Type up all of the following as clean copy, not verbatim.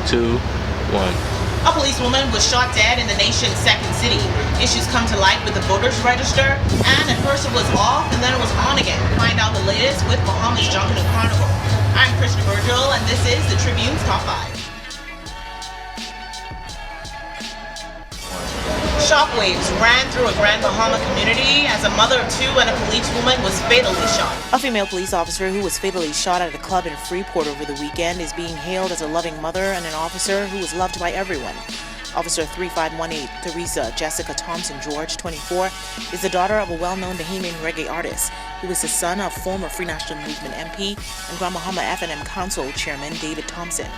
2, 1. A policewoman was shot dead in the nation's second city. Issues come to light with the voters register, and at first it was off and then it was on again. Find out the latest with Bahamas Junction and Chronicle. I'm Krishna Virgil, and this is the Tribune's Top 5. Shockwaves ran through a Grand Bahama community as a mother of two and a policewoman was fatally shot. A female police officer who was fatally shot at a club in Freeport over the weekend is being hailed as a loving mother and an officer who was loved by everyone. Officer 3518 Theresa Jessica Thompson George, 24, is the daughter of a well-known Bahamian reggae artist who is the son of former Free National Movement MP and Grand Bahama F&M Council Chairman David Thompson.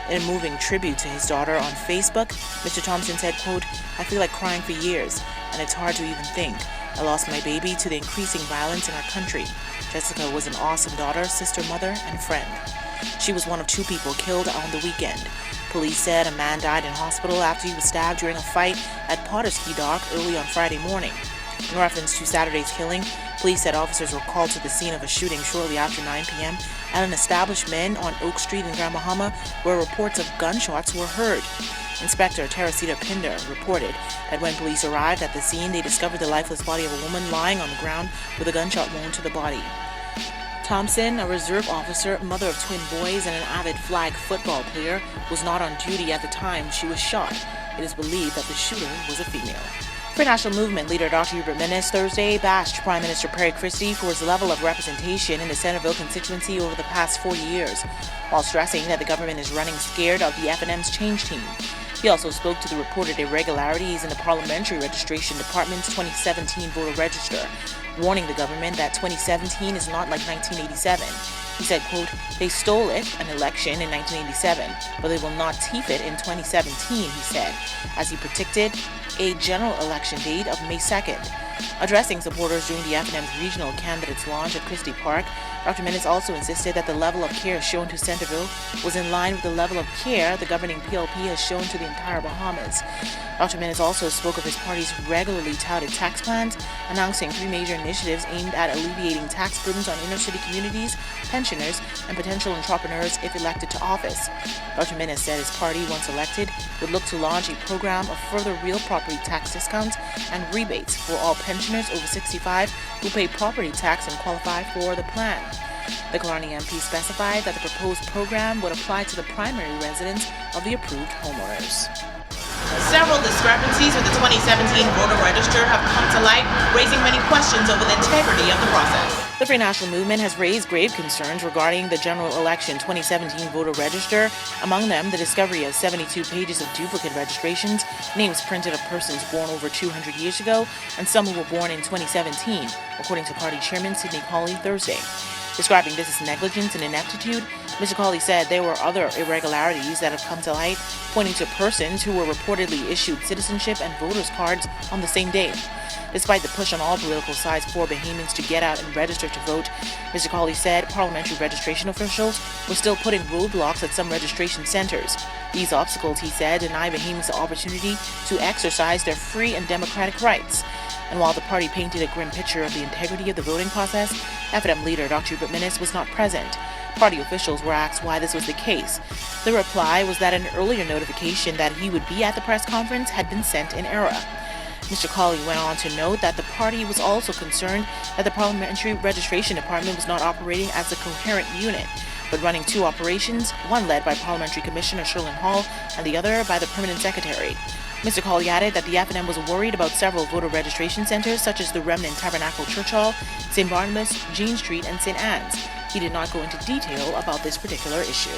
In a moving tribute to his daughter on Facebook, Mr. Thompson said, quote, "I feel like crying for years, and it's hard to even think. I lost my baby to the increasing violence in our country. Jessica was an awesome daughter, sister, mother, and friend." She was one of two people killed on the weekend. Police said a man died in hospital after he was stabbed during a fight at Potterski Dock early on Friday morning. In reference to Saturday's killing, police said officers were called to the scene of a shooting shortly after 9 p.m. at an establishment on Oak Street in Grand Bahama where reports of gunshots were heard. Inspector Teresita Pinder reported that when police arrived at the scene, they discovered the lifeless body of a woman lying on the ground with a gunshot wound to the body. Thompson, a reserve officer, mother of twin boys, and an avid flag football player, was not on duty at the time she was shot. It is believed that the shooter was a female. Free National Movement leader Dr. Hubert Minnis Thursday bashed Prime Minister Perry Christie for his level of representation in the Centerville constituency over the past 40 years, while stressing that the government is running scared of the F&M's change team. He also spoke to the reported irregularities in the Parliamentary Registration Department's 2017 voter register, warning the government that 2017 is not like 1987. He said, quote, "They stole it, an election, in 1987, but they will not thief it in 2017, he said, as he predicted a general election date of May 2nd. Addressing supporters during the F&M's regional candidates launch at Christie Park, Dr. Minnis also insisted that the level of care shown to Centerville was in line with the level of care the governing PLP has shown to the entire Bahamas. Dr. Minnis also spoke of his party's regularly touted tax plans, announcing 3 major initiatives aimed at alleviating tax burdens on inner-city communities, pensioners, and potential entrepreneurs if elected to office. Dr. Minnis said his party, once elected, would look to launch a program of further real property tax discounts and rebates for all pensioners over 65 who pay property tax and qualify for the plan. The Killarney MP specified that the proposed program would apply to the primary residents of the approved homeowners. Several discrepancies with the 2017 voter register have come to light, raising many questions over the integrity of the process. The Free National Movement has raised grave concerns regarding the general election 2017 voter register, among them the discovery of 72 pages of duplicate registrations, names printed of persons born over 200 years ago, and some who were born in 2017, according to party chairman Sidney Colley Thursday. Describing this as negligence and ineptitude, Mr. Colley said there were other irregularities that have come to light, pointing to persons who were reportedly issued citizenship and voters cards on the same day. Despite the push on all political sides for Bahamians to get out and register to vote, Mr. Colley said parliamentary registration officials were still putting roadblocks at some registration centers. These obstacles, he said, deny Bahamians the opportunity to exercise their free and democratic rights. And while the party painted a grim picture of the integrity of the voting process, F&M leader Dr. Hubert Minnis was not present. Party officials were asked why this was the case. The reply was that an earlier notification that he would be at the press conference had been sent in error. Mr. Colley went on to note that the party was also concerned that the Parliamentary Registration Department was not operating as a coherent unit, but running 2 operations, one led by Parliamentary Commissioner Sherlyn Hall and the other by the Permanent Secretary. Mr. Colley added that the F&M was worried about several voter registration centers such as the Remnant Tabernacle Church Hall, St. Barnabas, Jean Street, and St. Anne's. He did not go into detail about this particular issue.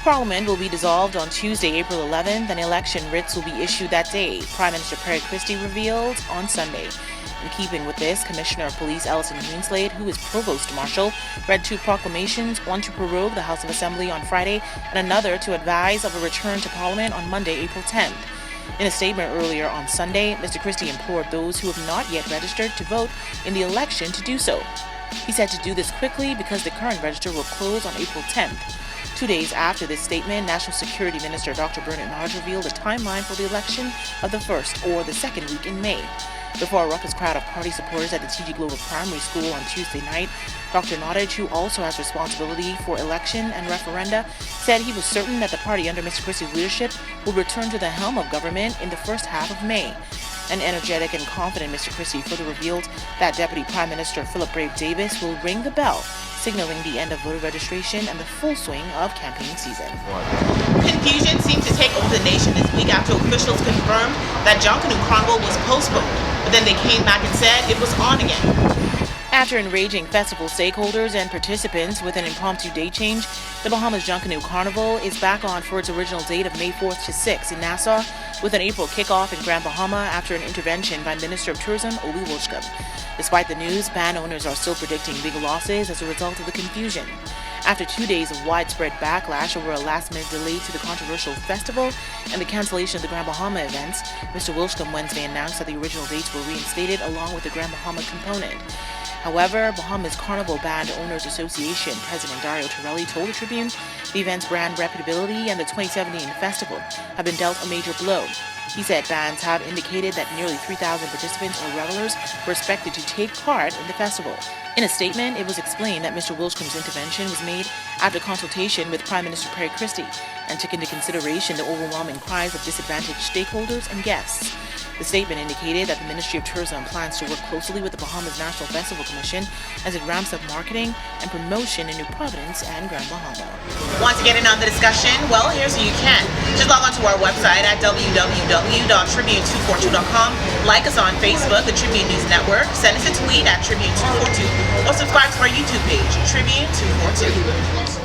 Parliament will be dissolved on Tuesday, April 11th, and election writs will be issued that day, Prime Minister Perry Christie revealed on Sunday. In keeping with this, Commissioner of Police Alison Greenslade, who is Provost Marshal, read 2 proclamations, one to prorogue the House of Assembly on Friday and another to advise of a return to Parliament on Monday, April 10th. In a statement earlier on Sunday, Mr. Christie implored those who have not yet registered to vote in the election to do so. He said to do this quickly because the current register will close on April 10th. 2 days after this statement, National Security Minister Dr. Bernard Nodge revealed a timeline for the election of the first or the second week in May. Before a ruckus crowd of party supporters at the TG Global Primary School on Tuesday night, Dr. Nodge, who also has responsibility for election and referenda, said he was certain that the party under Mr. Christie's leadership will return to the helm of government in the first half of May. An energetic and confident Mr. Christie further revealed that Deputy Prime Minister Philip Brave Davis will ring the bell, signaling the end of voter registration and the full swing of campaign season. Confusion seemed to take over the nation this week after officials confirmed that Junkanoo Carnival was postponed, but then they came back and said it was on again. After enraging festival stakeholders and participants with an impromptu date change, the Bahamas Junkanoo Carnival is back on for its original date of May 4th to 6th in Nassau, with an April kickoff in Grand Bahama after an intervention by Minister of Tourism Obi Wilshcombe. Despite the news, band owners are still predicting big losses as a result of the confusion. After 2 days of widespread backlash over a last-minute delay to the controversial festival and the cancellation of the Grand Bahama events, Mr. Wilshcombe Wednesday announced that the original dates were reinstated along with the Grand Bahama component. However, Bahamas Carnival Band Owners Association President Dario Torelli told the Tribune the event's brand reputability and the 2017 festival have been dealt a major blow. He said bands have indicated that nearly 3,000 participants or revelers were expected to take part in the festival. In a statement, it was explained that Mr. Wilshcombe's intervention was made after consultation with Prime Minister Perry Christie and took into consideration the overwhelming cries of disadvantaged stakeholders and guests. The statement indicated that the Ministry of Tourism plans to work closely with the Bahamas National Festival Commission as it ramps up marketing and promotion in New Providence and Grand Bahama. Want to get in on the discussion? Well, here's how you can. Just log on to our website at www.tribune242.com, like us on Facebook, the Tribune News Network, send us a tweet at Tribune242, or subscribe to our YouTube page, Tribune242.